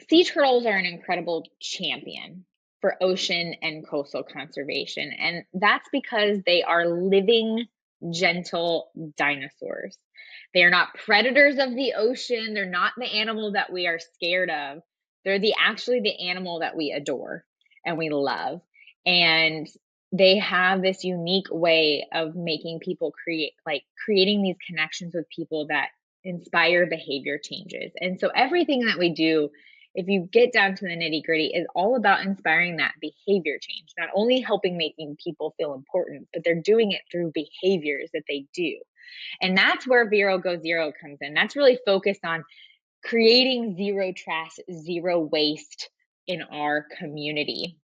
sea turtles are an incredible champion for ocean and coastal conservation. And that's because they are living, gentle dinosaurs. They are not predators of the ocean. They're not the animal that we are scared of. They're actually the animal that we adore and we love. And they have this unique way of making people creating these connections with people that inspire behavior changes. And so everything that we do, if you get down to the nitty gritty, is all about inspiring that behavior change, not only helping making people feel important, but they're doing it through behaviors that they do. And that's where Vero Go Zero comes in. That's really focused on creating zero trash, zero waste in our community.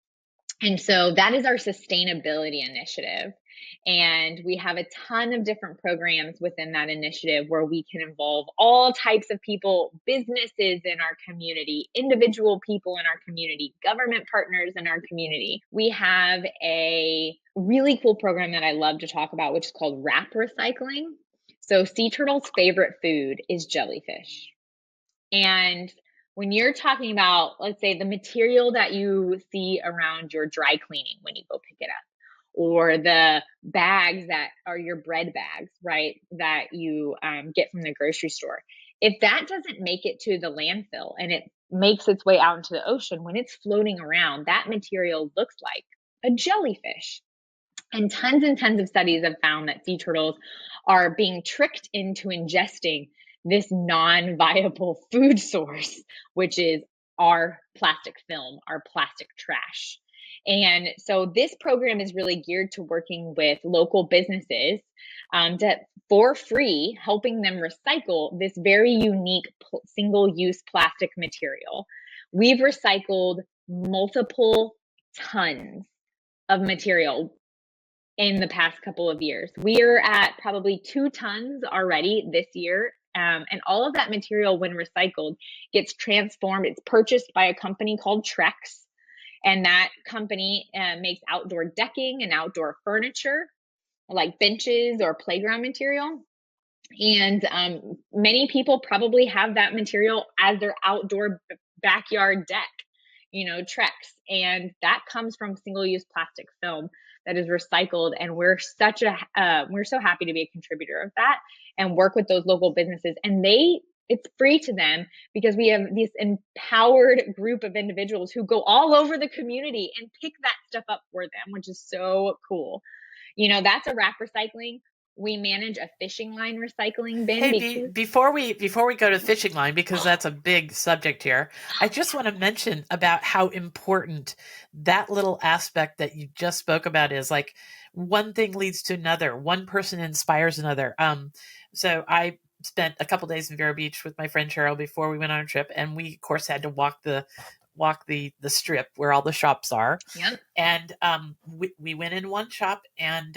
And so that is our sustainability initiative. And we have a ton of different programs within that initiative where we can involve all types of people, businesses in our community, individual people in our community, government partners in our community. We have a really cool program that I love to talk about, which is called wrap recycling. So sea turtles' favorite food is jellyfish. And when you're talking about, let's say, the material that you see around your dry cleaning when you go pick it up, or the bags that are your bread bags, right, that you get from the grocery store, if that doesn't make it to the landfill and it makes its way out into the ocean, when it's floating around, that material looks like a jellyfish. And tons of studies have found that sea turtles are being tricked into ingesting this non-viable food source, which is our plastic film, our plastic trash. And so this program is really geared to working with local businesses for free, helping them recycle this very unique single-use plastic material. We've recycled multiple tons of material in the past couple of years. We're at probably 2 tons already this year. And all of that material, when recycled, gets transformed. It's purchased by a company called Trex. And that company makes outdoor decking and outdoor furniture, like benches or playground material. And many people probably have that material as their outdoor backyard deck, Trex. And that comes from single-use plastic film that is recycled. And we're so happy to be a contributor of that and work with those local businesses. And it's free to them because we have this empowered group of individuals who go all over the community and pick that stuff up for them, which is so cool. That's a wrap recycling. We manage a fishing line recycling bin. Hey, before we go to the fishing line, because that's a big subject here, I just want to mention about how important that little aspect that you just spoke about is. Like, one thing leads to another. One person inspires another. So I spent a couple days in Vero Beach with my friend Cheryl before we went on a trip, and we of course had to walk the strip where all the shops are. Yep. And we went in one shop, and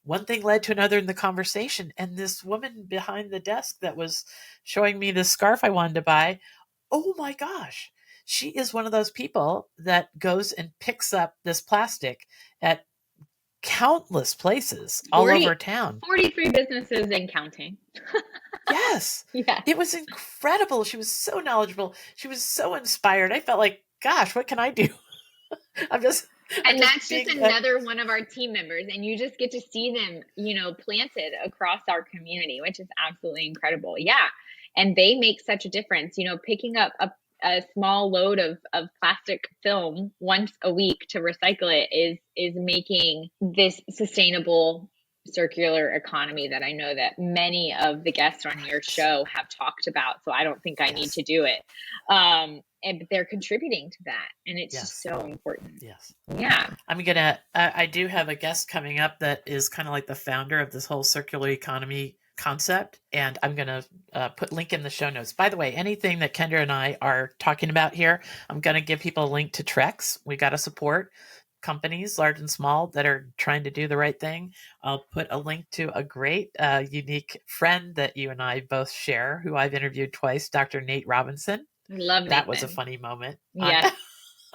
one thing led to another in the conversation. And this woman behind the desk that was showing me the scarf I wanted to buy, oh my gosh, she is one of those people that goes and picks up this plastic at countless places all over town. 43 businesses and counting. Yes. Yeah. It was incredible. She was so knowledgeable. She was so inspired. I felt like, gosh, what can I do? And that's just another one of our team members. And you just get to see them, planted across our community, which is absolutely incredible. Yeah. And they make such a difference, picking up a small load of plastic film once a week to recycle it is making this sustainable circular economy that I know that many of the guests on your show have talked about. So I don't think I need to do it. And they're contributing to that. And it's just so important. Yes. Yeah. I do have a guest coming up that is kind of like the founder of this whole circular economy concept. And I'm going to put link in the show notes. By the way, anything that Kendra and I are talking about here, I'm going to give people a link to Trex. We got to support companies, large and small, that are trying to do the right thing. I'll put a link to a great, unique friend that you and I both share, who I've interviewed twice, Dr. Nate Robinson. Love that. Was a funny moment. Yeah.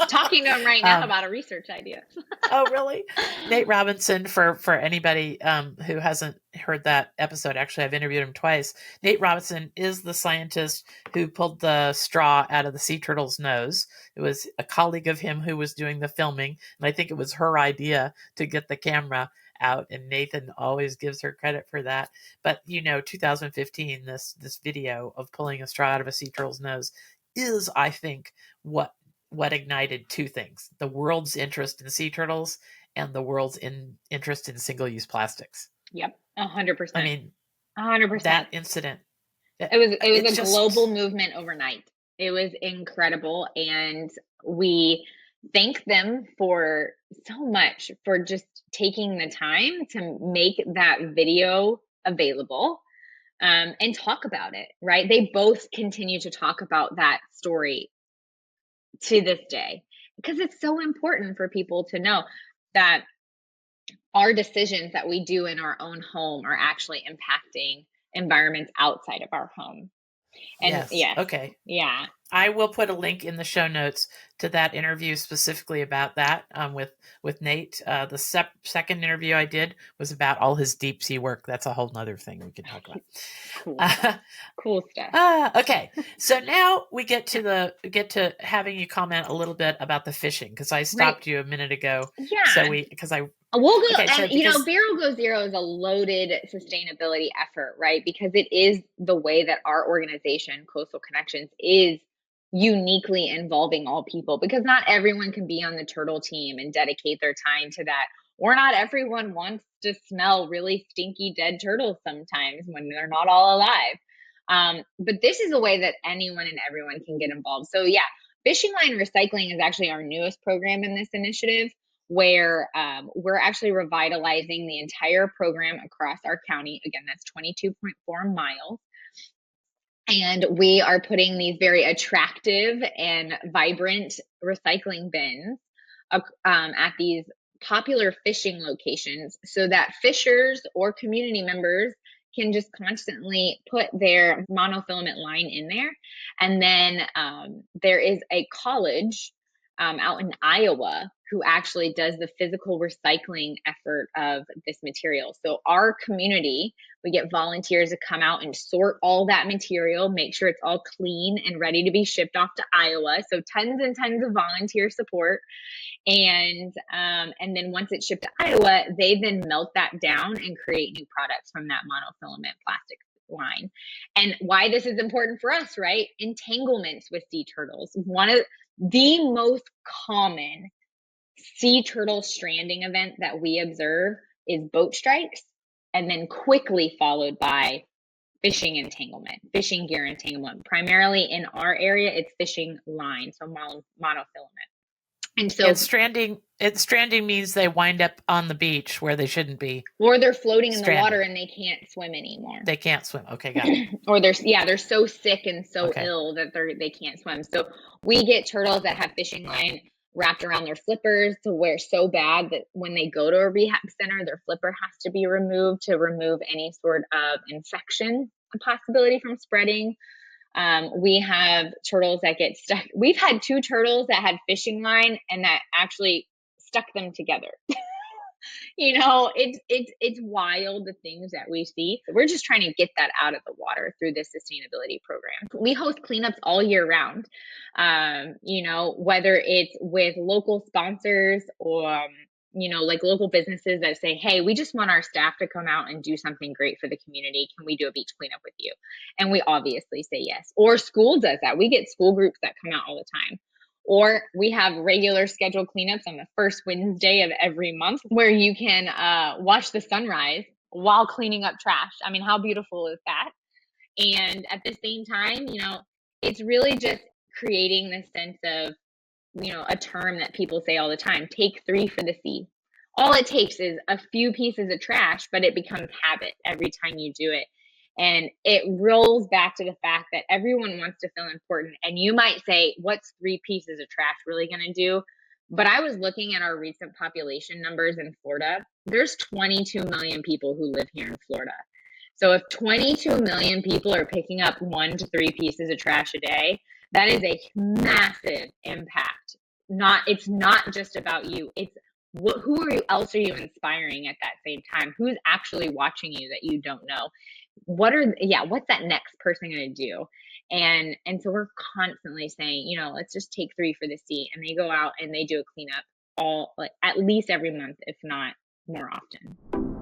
Talking to him right now about a research idea. Oh, really? Nate Robinson, for anybody who hasn't heard that episode, actually, I've interviewed him twice. Nate Robinson is the scientist who pulled the straw out of the sea turtle's nose. It was a colleague of him who was doing the filming, and I think it was her idea to get the camera out, and Nathan always gives her credit for that. But 2015, this video of pulling a straw out of a sea turtle's nose is, I think, what ignited two things: the world's interest in sea turtles and the world's interest in single-use plastics. Yep, 100%. I mean, 100%. that incident. It was a global movement overnight. It was incredible, and we thank them for so much for just taking the time to make that video available and talk about it, right? They both continue to talk about that story to this day, because it's so important for people to know that our decisions that we do in our own home are actually impacting environments outside of our home. And yes. Okay. Yeah. I will put a link in the show notes to that interview specifically about that with Nate. The second interview I did was about all his deep sea work. That's a whole nother thing we could talk about. Cool stuff. Okay, so now we get to having you comment a little bit about the fishing, because I stopped you a minute ago. Yeah. So we'll go, okay, and Barrel Go Zero is a loaded sustainability effort, right? Because it is the way that our organization, Coastal Connections, is uniquely involving all people, because not everyone can be on the turtle team and dedicate their time to that, or not everyone wants to smell really stinky dead turtles sometimes when they're not all alive. But this is a way that anyone and everyone can get involved. So yeah, fishing line recycling is actually our newest program in this initiative, where we're actually revitalizing the entire program across our county. Again, that's 22.4 miles. And we are putting these very attractive and vibrant recycling bins at these popular fishing locations, so that fishers or community members can just constantly put their monofilament line in there. And then there is a college out in Iowa who actually does the physical recycling effort of this material. So our community, we get volunteers to come out and sort all that material, make sure it's all clean and ready to be shipped off to Iowa. So tons and tons of volunteer support. And then once it's shipped to Iowa, they then melt that down and create new products from that monofilament plastic line. And why this is important for us, right? Entanglements with sea turtles. One of the most common sea turtle stranding event that we observe is boat strikes, and then quickly followed by fishing entanglement, fishing gear entanglement. Primarily in our area, it's fishing line, so monofilament. And so stranding means they wind up on the beach where they shouldn't be, or they're floating in the water and they can't swim anymore. They can't swim. Okay, got it. Or they're so sick and so ill that they can't swim. So we get turtles that have fishing line wrapped around their flippers to wear so bad that when they go to a rehab center, their flipper has to be removed to remove any sort of infection possibility from spreading. We have turtles that get stuck. We've had 2 turtles that had fishing line and that actually stuck them together. It's wild, the things that we see. We're just trying to get that out of the water through this sustainability program. We host cleanups all year round, whether it's with local sponsors or like local businesses that say, hey, we just want our staff to come out and do something great for the community. Can we do a beach cleanup with you? And we obviously say yes. Or school does that. We get school groups that come out all the time. Or we have regular scheduled cleanups on the first Wednesday of every month where you can watch the sunrise while cleaning up trash. I mean, how beautiful is that? And at the same time, it's really just creating this sense of, a term that people say all the time, take 3 for the sea. All it takes is a few pieces of trash, but it becomes habit every time you do it. And it rolls back to the fact that everyone wants to feel important. And you might say, what's 3 pieces of trash really going to do? But I was looking at our recent population numbers in Florida. There's 22 million people who live here in Florida. So if 22 million people are picking up 1 to 3 pieces of trash a day, that is a massive impact it's not just about you. It's else are you inspiring at that same time? Who's actually watching you that you don't know? What's that next person going to do? And so we're constantly saying, let's just take 3 for the seat. And they go out and they do a cleanup at least every month, if not more often.